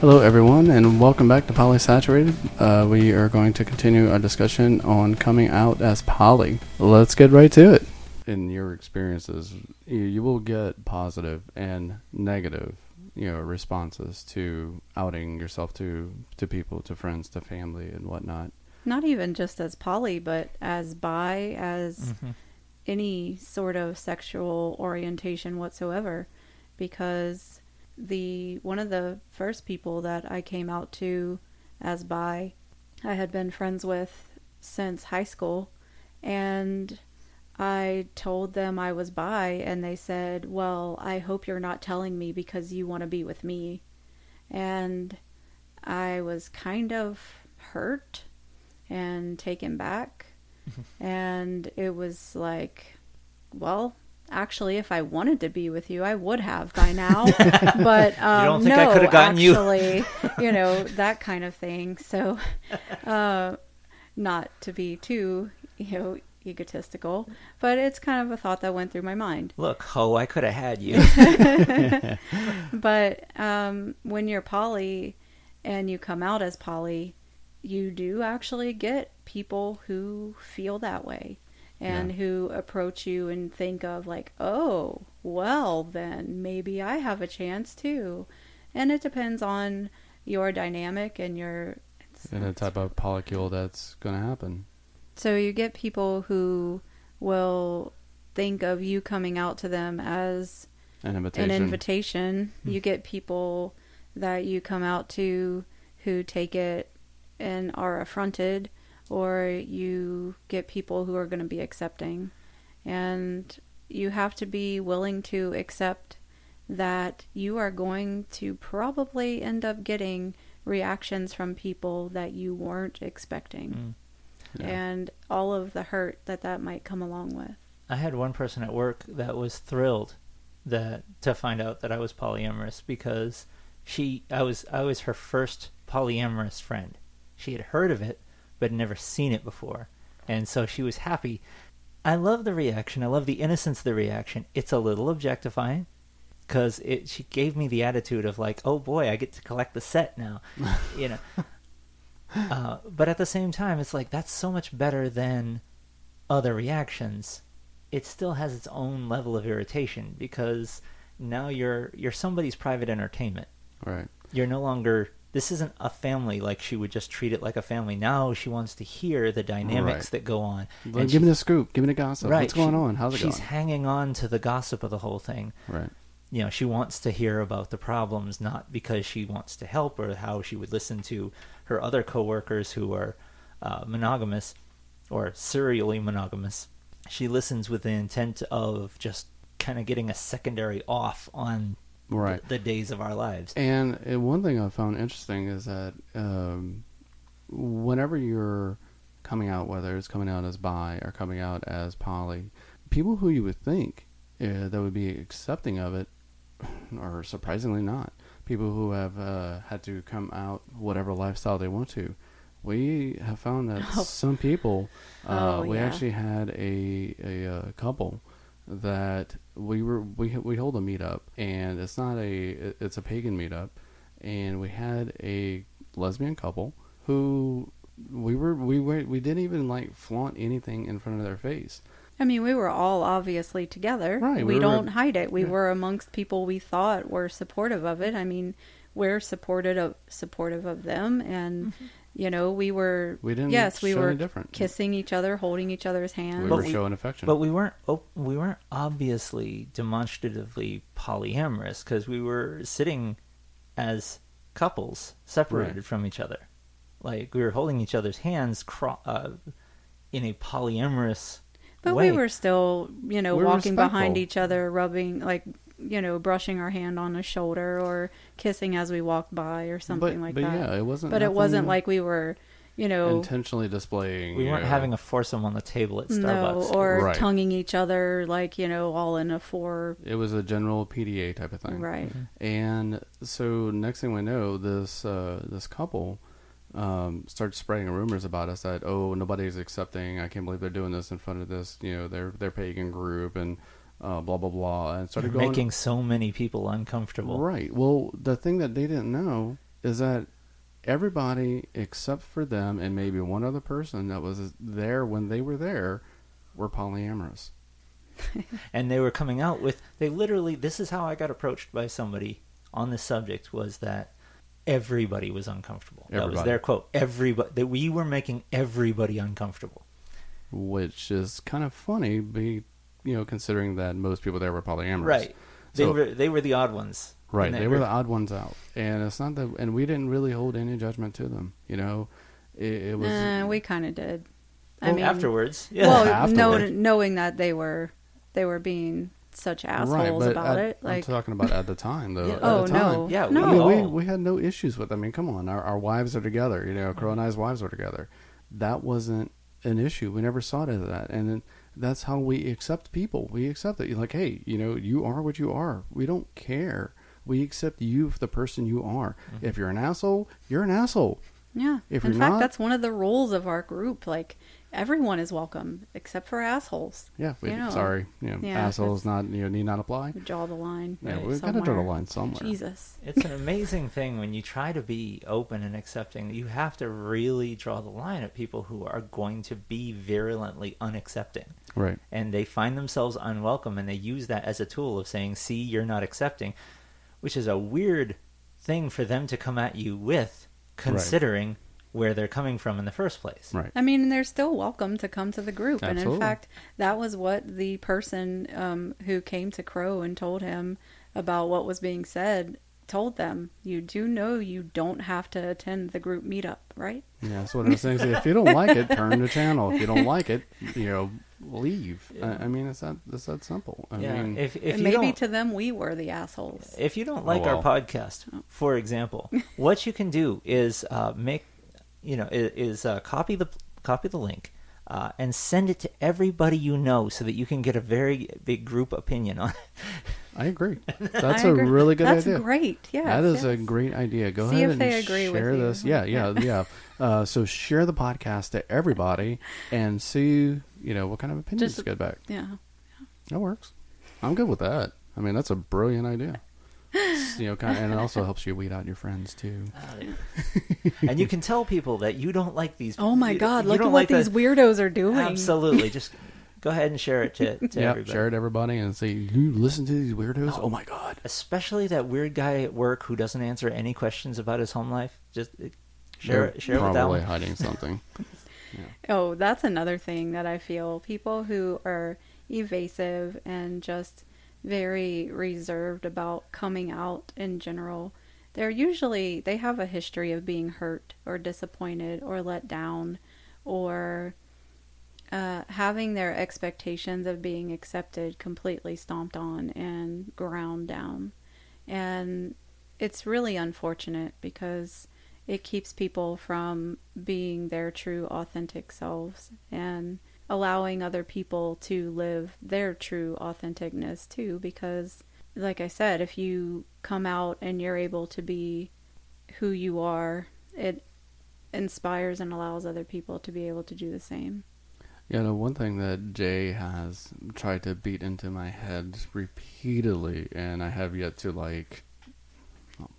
Hello, everyone, and welcome back to Polysaturated. We are going to continue our discussion on coming out as poly. Let's get right to it. In your experiences, you will get positive and negative, responses to outing yourself to people, to friends, to family, and whatnot. Not even just as poly, but as bi, as any sort of sexual orientation whatsoever, because one of the first people that I came out to as bi, I had been friends with since high school, and I told them I was bi, and they said, well, I hope you're not telling me because you want to be with me. And I was kind of hurt and taken back, and it was like, well, actually, if I wanted to be with you, I would have by now. But you don't think I could have gotten actually, that kind of thing. So, not to be too, egotistical, but it's kind of a thought that went through my mind. Look, ho, I could have had you. But when you're poly and you come out as poly, you do actually get people who feel that way. And who approach you and think of like, oh, well, then maybe I have a chance too. And it depends on your dynamic and the type of polycule that's going to happen. So you get people who will think of you coming out to them as an invitation. You get people that you come out to who take it and are affronted. Or you get people who are going to be accepting. And you have to be willing to accept that you are going to probably end up getting reactions from people that you weren't expecting. Yeah. And all of the hurt that might come along with. I had one person at work that was thrilled to find out that I was polyamorous because I was her first polyamorous friend. She had heard of it, but never seen it before. And so she was happy. I love the reaction. I love the innocence of the reaction. It's a little objectifying because she gave me the attitude of like, oh boy, I get to collect the set now. But at the same time, it's like, that's so much better than other reactions. It still has its own level of irritation because now you're somebody's private entertainment. Right. You're no longer... This isn't a family like she would just treat it like a family. Now she wants to hear the dynamics that go on. And give me the scoop. Give me the gossip. Right. What's going on? How's it going? She's hanging on to the gossip of the whole thing. Right. She wants to hear about the problems, not because she wants to help or how she would listen to her other coworkers who are monogamous or serially monogamous. She listens with the intent of just kind of getting a secondary off on the days of our lives. And one thing I found interesting is that whenever you're coming out, whether it's coming out as bi or coming out as poly, people who you would think that would be accepting of it are surprisingly not. People who have had to come out whatever lifestyle they want to. We have found that some people, we actually had a couple that we hold a meetup, and it's a pagan meetup, and we had a lesbian couple who we didn't even like flaunt anything in front of their face. I mean, we were all obviously together. Right. We don't hide it. We were amongst people we thought were supportive of it. I mean, we're supportive of them, and we were kissing each other, holding each other's hands. We were showing affection. But we weren't obviously demonstratively polyamorous because we were sitting as couples separated from each other. Like we were holding each other's hands in a polyamorous But way. we were still, walking behind each other, rubbing, brushing our hand on a shoulder or kissing as we walked by or something like that. Yeah, it wasn't. But it wasn't like we were, intentionally displaying. We weren't having a foursome on the table at Starbucks. No, or tonguing each other, all in a four. It was a general PDA type of thing. Right. Mm-hmm. And so next thing we know, this couple started spreading rumors about us that, oh, nobody's accepting. I can't believe they're doing this in front of this, their pagan group, and blah blah blah, and started making so many people uncomfortable. Right. Well, the thing that they didn't know is that everybody except for them and maybe one other person that was there when they were there were polyamorous. And they were coming out with, they literally, this is how I got approached by somebody on this subject, was that everybody was uncomfortable. That was their quote. Everybody, that we were making everybody uncomfortable. Which is kind of funny, considering that most people there were polyamorous. Right. They were the odd ones. Right. They were the odd ones out. And it's not that, and we didn't really hold any judgment to them. It was. We kind of did. Well, I mean, afterwards. Yeah. Well, afterwards. knowing that they were being such assholes about it. Like, I'm talking about at the time, though. Yeah. At Oh the time, no, Yeah, no. we had no issues with. I mean, come on, our wives are together. Crow and I's wives were together. That wasn't an issue. We never saw it as that, and then that's how we accept people. We accept it. You're like, hey, you are what you are. We don't care. We accept you for the person you are. Mm-hmm. If you're an asshole, you're an asshole. Yeah. If In you're fact, not, that's one of the rules of our group. Like, everyone is welcome except for assholes. yeah. Yeah, Assholes not need not apply. We draw the line. Yeah, Right. we've got to draw the line somewhere. Jesus. It's an amazing thing when you try to be open and accepting. You have to really draw the line at people who are going to be virulently unaccepting. Right. And they find themselves unwelcome, and they use that as a tool of saying, see, you're not accepting, which is a weird thing for them to come at you with, considering where they're coming from in the first place. Right. I mean, they're still welcome to come to the group. Absolutely. And in fact, that was what the person who came to Crow and told him about what was being said told them. You do know you don't have to attend the group meetup, right? Yeah, that's what I was saying. If you don't like it, turn the channel. If you don't like it, leave. Yeah. I mean, it's that simple. I Yeah, mean, if And you maybe don't, to them, we were the assholes. if you don't like well. our podcast, for example, what you can do is copy the link and send it to everybody you know, so that you can get a very big group opinion on it. I agree. That's I a agree. really good That's idea. great. Yeah, That is a great idea. Go See ahead if they and agree with share you. this. Yeah. So share the podcast to everybody and see, what kind of opinions you get back. Yeah. That works. I'm good with that. I mean, that's a brilliant idea. And it also helps you weed out your friends too. And you can tell people that you don't like these. Oh my God! you Look don't at what like these weirdos are doing. Absolutely, just go ahead and share it to everybody. Share it to everybody and say, you listen to these weirdos? Oh my God. Especially that weird guy at work who doesn't answer any questions about his home life. Just share it with that Probably one. hiding something. Oh, that's another thing that I feel. People who are evasive and just very reserved about coming out in general, they have a history of being hurt or disappointed or let down, or having their expectations of being accepted completely stomped on and ground down. And it's really unfortunate because it keeps people from being their true authentic selves and allowing other people to live their true authenticness too, because like I said, if you come out and you're able to be who you are, it inspires and allows other people to be able to do the same. One thing that Jay has tried to beat into my head repeatedly, and I have yet to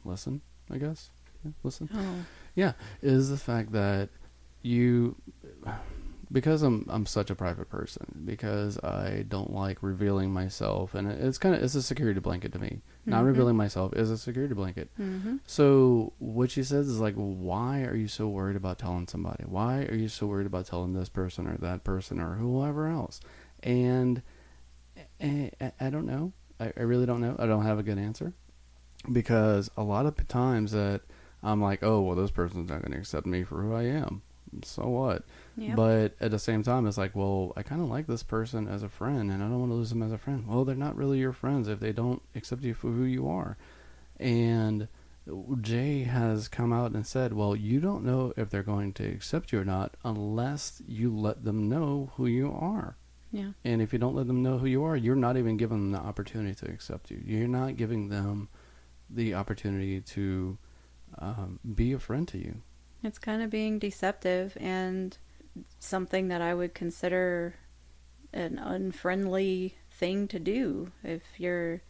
listen, I guess. Listen. Oh. Yeah, is the fact that because I'm such a private person, because I don't like revealing myself, and it's a security blanket to me. Mm-hmm. Not revealing myself is a security blanket. Mm-hmm. So what she says is why are you so worried about telling somebody? Why are you so worried about telling this person or that person or whoever else? And I don't know. I really don't know. I don't have a good answer, because a lot of times that I'm like, oh, well, this person's not going to accept me for who I am. So what? Yep. But at the same time, it's well, I kind of like this person as a friend, and I don't want to lose them as a friend. Well, they're not really your friends if they don't accept you for who you are. And Jay has come out and said, well, you don't know if they're going to accept you or not unless you let them know who you are. Yeah. And if you don't let them know who you are, you're not even giving them the opportunity to accept you. You're not giving them the opportunity to be a friend to you. It's kind of being deceptive and something that I would consider an unfriendly thing to do if you're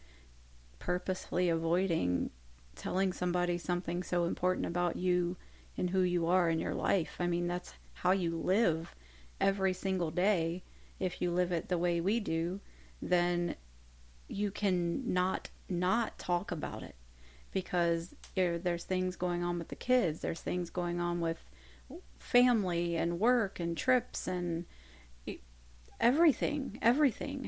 purposefully avoiding telling somebody something so important about you and who you are in your life. I mean, that's how you live every single day. If you live it the way we do, then you can not talk about it, because there's things going on with the kids, there's things going on with family and work and trips and everything.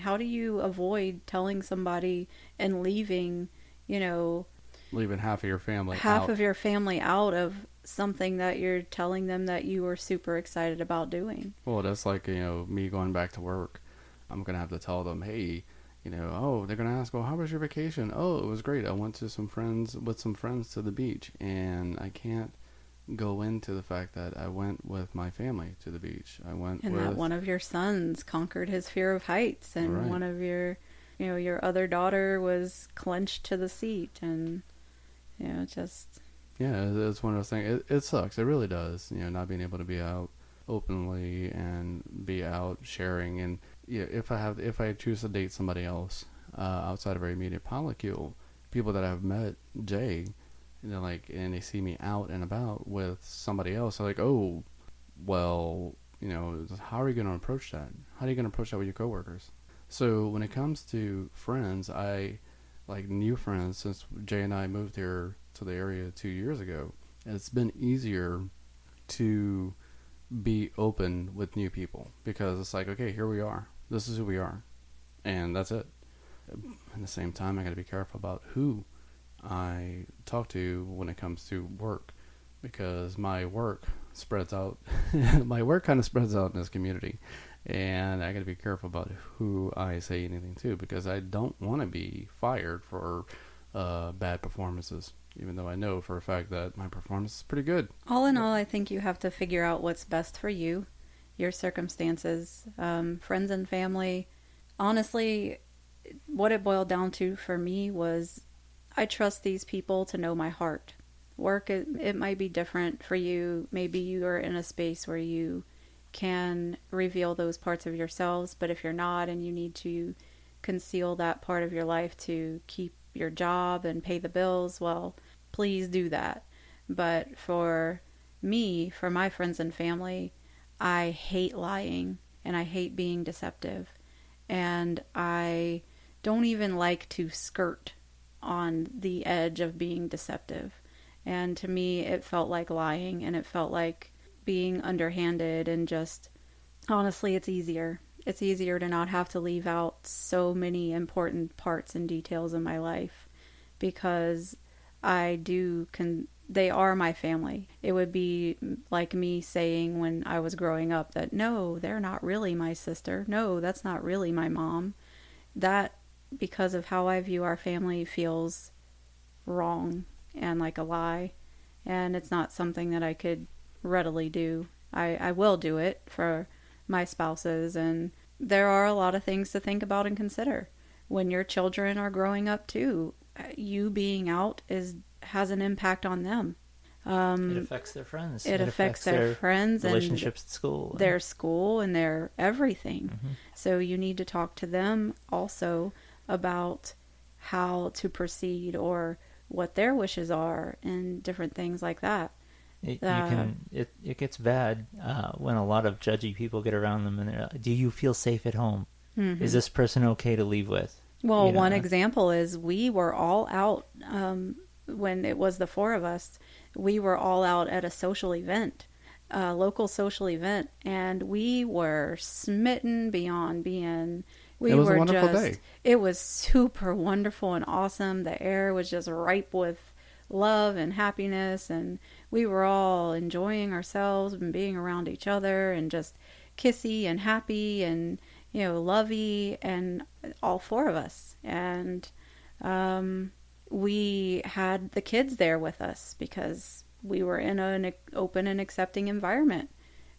How do you avoid telling somebody and leaving, leaving half of your family half out. of your family out of something that you're telling them that you were super excited about doing? Well, that's like, me going back to work. I'm going to have to tell them, hey, oh, they're going to ask, well, how was your vacation? Oh, it was great. I went to some friends to the beach, and I can't go into the fact that I went with my family to the beach. That one of your sons conquered his fear of heights, and Right. one of your other daughter was clenched to the seat, and just Yeah, it's one of those things. It sucks. It really does. Not being able to be out openly and be out sharing. And if I choose to date somebody else outside of our immediate polycule, people that I've met, Jay, and they see me out and about with somebody else, they're like, oh, well, how are you going to approach that? How are you going to approach that with your coworkers? So when it comes to friends, I like new friends since Jay and I moved here to the area 2 years ago. It's been easier to be open with new people because it's like, okay, here we are. This is who we are. And that's it. At the same time, I got to be careful about who I talk to when it comes to work, because my work spreads out. My work kind of spreads out in this community, and I got to be careful about who I say anything to, because I don't want to be fired for bad performances, even though I know for a fact that my performance is pretty good. all in all, I think you have to figure out what's best for you, your circumstances, friends and family. Honestly, what it boiled down to for me was I trust these people to know my heart. Work, it might be different for you. Maybe you are in a space where you can reveal those parts of yourselves, but if you're not and you need to conceal that part of your life to keep your job and pay the bills, well, please do that. But for me, for my friends and family, I hate lying and I hate being deceptive. And I don't even like to skirt on the edge of being deceptive. And to me, it felt like lying, and it felt like being underhanded, and just honestly, it's easier. It's easier to not have to leave out so many important parts and details in my life, because they are my family. It would be like me saying when I was growing up that no, they're not really my sister. No, that's not really my mom. That, because of how I view our family, feels wrong and like a lie, and it's not something that I could readily do. I will do it for my spouses, and there are a lot of things to think about and consider when your children are growing up too. You being out has an impact on them. It affects their friends. It affects their friends, relationships and at school. Their school and their everything. Mm-hmm. So you need to talk to them also about how to proceed or what their wishes are and different things like that. It gets bad when a lot of judgy people get around them and they're like, do you feel safe at home? Mm-hmm. Is this person okay to leave with? Well, one example is we were all out when it was the four of us. We were all out at a social event, a local social event, and we were smitten beyond being. It was a wonderful day. It was super wonderful and awesome. The air was just ripe with love and happiness, and we were all enjoying ourselves and being around each other and just kissy and happy and lovey, and all four of us. And we had the kids there with us because we were in an open and accepting environment.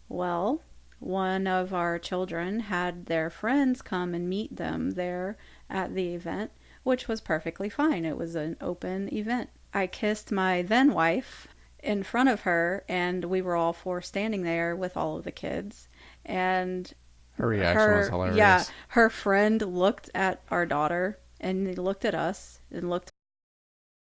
Well, one of our children had their friends come and meet them there at the event, which was perfectly fine. It was an open event. I kissed my then wife in front of her, and we were all four standing there with all of the kids. And her reaction was hilarious. Yeah, her friend looked at our daughter, and they looked at us and looked